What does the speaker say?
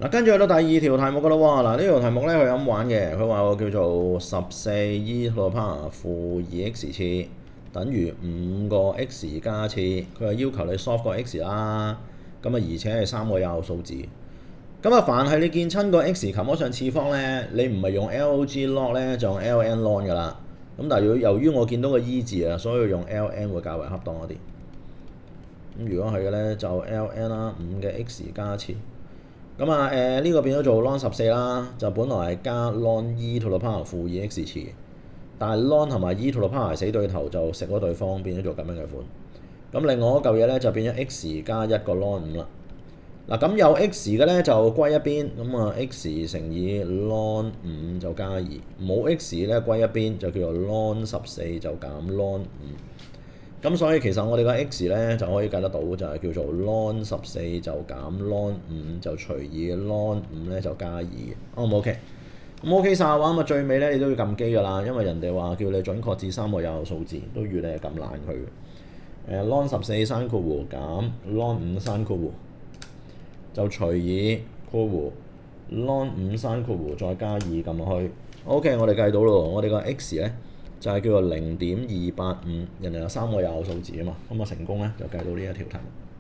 嗱，跟住去到第二條題目噶啦喎，嗱呢條題目咧佢咁玩嘅，佢話我叫做14e to the power 負 2x 次等於5個 x 加次，佢係要求你 solve 個 x 啦，咁啊而且係3個有效數字。咁啊，凡係你見親個 x 擒咗上次方咧，你唔係用 log 咧，就用 ln 噶啦。咁但係由於我見到個 e 字啊，所以用 ln 會較為恰當一啲。咁如果係嘅咧，就 ln 啦，5嘅 x 加次。咁啊呢個變咗做 ln 14啦，就本來係加 ln e to the power 負 2x 次，但係 ln 同埋 e to the power 死對頭就食咗對方，變咗做咁樣嘅款。咁另外嗰嚿嘢咧就變咗 x 加1個 ln 5啦。嗱咁有 x 嘅咧就歸一邊，咁啊 x 乘以 ln 5就加2，冇 x 咧歸一邊就叫做 ln 14就減 ln 5。咁所以其實我哋個 x 咧就可以計得到，就係叫做 ln 14就減 ln 5就除以 ln 5咧就加2嘅。O 唔 OK？咁 OK 晒嘅話，咁啊最尾咧你都要撳機㗎啦，因為人哋話叫你準確至3個有效數字，都預你係撳爛佢。ln 14刪括弧減 ln 5刪括弧就除以括弧 ln 5刪括弧再加2撳落去。OK， 我哋計到咯，我哋個 x 咧就係叫做0.285，人哋有3個有效數字啊嘛，咁啊成功咧就計到呢一條題目。